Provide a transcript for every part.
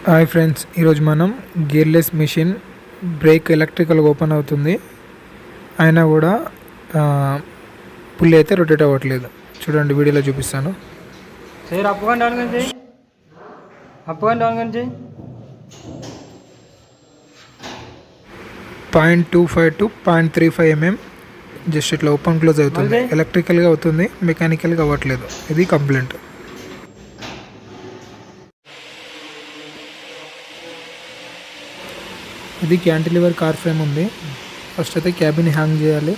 Hi friends, ఈరోజు మనం gearless machine brake electrical open అవుతుంది, అయినా కూడా పుల్లి అయితే రొటేట్ అవ్వట్లేదు. చూడండి, వీడియోలో చూపిస్తాను. సార్ అప్ అండ్ డౌన్ చేయి, అప్ అండ్ డౌన్ చేయి. 0.25 to 0.35 mm జస్ట్ ఇట్లా ఓపెన్ క్లోజ్ అవుతుంది. ఎలక్ట్రికల్గా అవుతుంది, మెకానికల్గా అవ్వట్లేదు. ఇది కంప్లైంట్. ఇది క్యాంటిలివర్ కార్ ఫ్రేమ్ ఉంది. ఫస్ట్ అయితే క్యాబిన్ హ్యాంగ్ చేయాలి.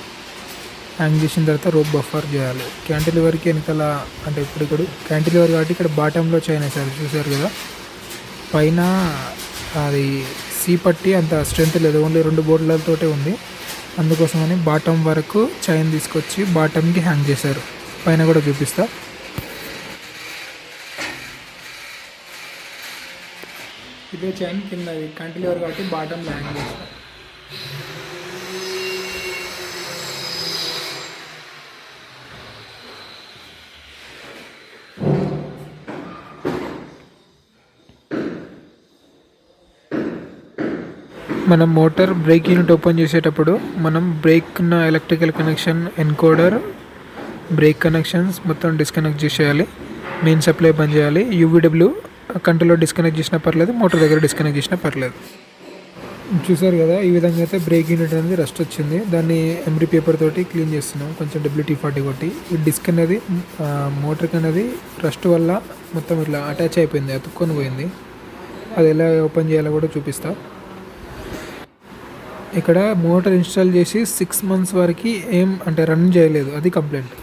హ్యాంగ్ చేసిన తర్వాత రోప్ బఫర్ చేయాలి. క్యాంటిలివర్కి వెనకాల అంటే ఇప్పుడు క్యాంటిలివర్ కాబట్టి ఇక్కడ బాటంలో చైన్ వేసారు, చూసారు కదా. పైన అది సీ పట్టి అంత స్ట్రెంత్ లేదు, ఓన్లీ 2 బోర్డులతోటే ఉంది. అందుకోసమని బాటం వరకు చైన్ తీసుకొచ్చి బాటంకి హ్యాంగ్ చేశారు. పైన కూడా చూపిస్తా. ఇదే చైన్ కింద క్యాంటిలివర్ కాబట్టి బాటంలో హ్యాంగ్ చేస్తారు. మనం మోటార్ బ్రేక్ యూనిట్ ఓపెన్ చేసేటప్పుడు మనం బ్రేక్ ఉన్న electrical connection, encoder, break connections మొత్తం డిస్కనెక్ట్ చేసేయాలి. మెయిన్ సప్లై బంద్ చేయాలి. యూవీడబ్ల్యూ కంట్రోల్లో డిస్కనెక్ట్ చేసినా పర్లేదు, మోటార్ దగ్గర డిస్కనెక్ట్ చేసినా పర్లేదు. చూసారు కదా, ఈ విధంగా అయితే బ్రేక్ యూనిట్ అనేది రస్ట్ వచ్చింది. దాన్ని ఎంబ్రీ పేపర్ తోటి క్లీన్ చేస్తున్నాం, కొంచెం WT-40 కొట్టి. ఈ డిస్క్ అనేది మోటార్కి అనేది రస్ట్ వల్ల మొత్తం ఇట్లా అటాచ్ అయిపోయింది, అతుక్కొని పోయింది. అది ఎలా ఓపెన్ చేయాలో కూడా చూపిస్తా. ఇక్కడ మోటార్ ఇన్స్టాల్ చేసి 6 months వరకు రన్ చేయలేదు, అది కంప్లైంట్.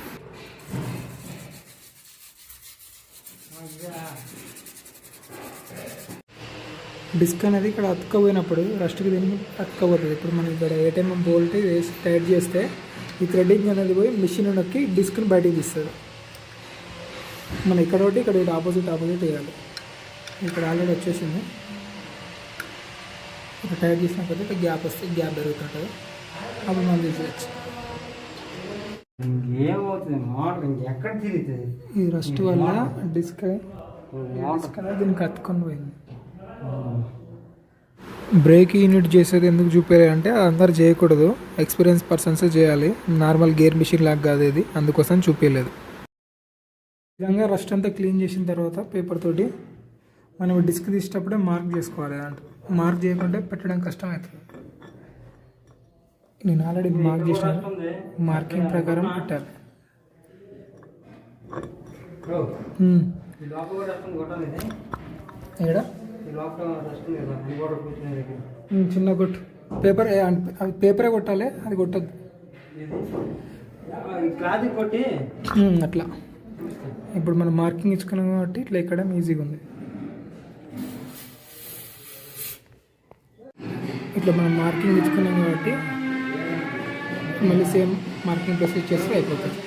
డిస్క్ అనేది ఇక్కడ అతుక్కపోయినప్పుడు రస్ట్కి దీనికి అతుక్కపోతుంది. ఇప్పుడు మనం ఇక్కడ ATM బోల్ట్ వేసి టైట్ చేస్తే ఈ థ్రెడ్డింగ్ అనేది పోయి మిషన్ నొక్కి డిస్క్ని బయటికి తీస్తుంది. మనం ఇక్కడ ఒకటి ఇక్కడ ఆపోజిట్ వేయాలి. ఇక్కడ ఆల్రెడీ వచ్చేసింది. ఇక్కడ టైట్ చేసినప్పుడు ఇక్కడ గ్యాప్ వస్తే గ్యాప్ పెరుగుతుంటుంది, అప్పుడు మనం తీసేయచ్చు. ఈ రస్ట్ వల్ల డిస్క్ అనేది దీనికి అతుక్కొని పోయింది. బ్రేక్ యూనిట్ చేసేది ఎందుకు చూపారంటే అందరు చేయకూడదు, ఎక్స్పీరియన్స్ పర్సన్సే చేయాలి. నార్మల్ గేర్ మిషన్ లాగా కాదు ఇది, అందుకోసం చూపించలేదు. విధంగా రస్ట్ అంతా క్లీన్ చేసిన తర్వాత పేపర్ తోటి మనం డిస్క్ తీసేటప్పుడే మార్క్ చేసుకోవాలి. మార్క్ చేయకుంటే పెట్టడం కష్టం అవుతుంది. నేను ఆల్రెడీ మార్క్ చేసాను, మార్కింగ్ ప్రకారం పెట్టాలి. ఇక్కడ చిన్న కొట్టు పేపరే కొట్టాలి, అది కొట్టద్దు అట్లా. ఇప్పుడు మనం మార్కింగ్ ఇచ్చుకున్నాం కాబట్టి ఇట్లా ఎక్కడం ఈజీగా ఉంది. ఇట్లా మనం మార్కింగ్ ఇచ్చుకున్నాం కాబట్టి మళ్ళీ సేమ్ మార్కింగ్ ప్రొసీజ్ చేస్తే అయిపోతుంది.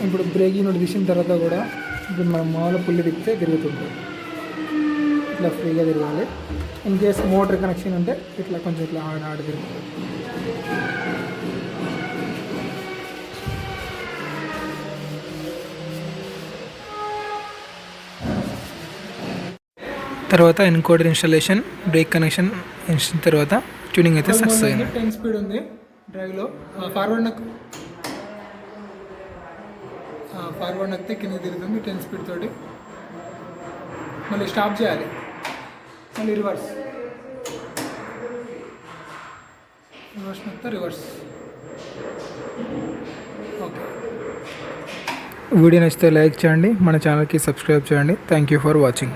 ఇప్పుడు బ్రేక్ యూనిట్ తీసిన తర్వాత కూడా ఇప్పుడు మనం మామూలు పుల్లి తిప్పితే తిరుగుతుంది. ఇట్లా ఫ్రీగా తిరగాలి. ఇన్ కేస్ మోటార్ కనెక్షన్ ఉంటే ఇట్లా కొంచెం ఇట్లా ఆడ తిరుగుతుంది. తర్వాత encoder installation, break connection install తర్వాత ట్యూనింగ్ అయితే సక్సెస్ అయింది. 10 స్పీడ్ ఉంది డ్రైవ్లో. ఫార్వర్డ్ నక్కితే కింద తిరుగుతుంది 10 స్పీడ్ తోటి. మళ్ళీ స్టాప్ చేయాలి, మళ్ళీ రివర్స్ నక్కితే రివర్స్. ఓకే, వీడియో నచ్చితే లైక్ చేయండి, మన ఛానల్కి సబ్స్క్రైబ్ చేయండి. Thank you for watching.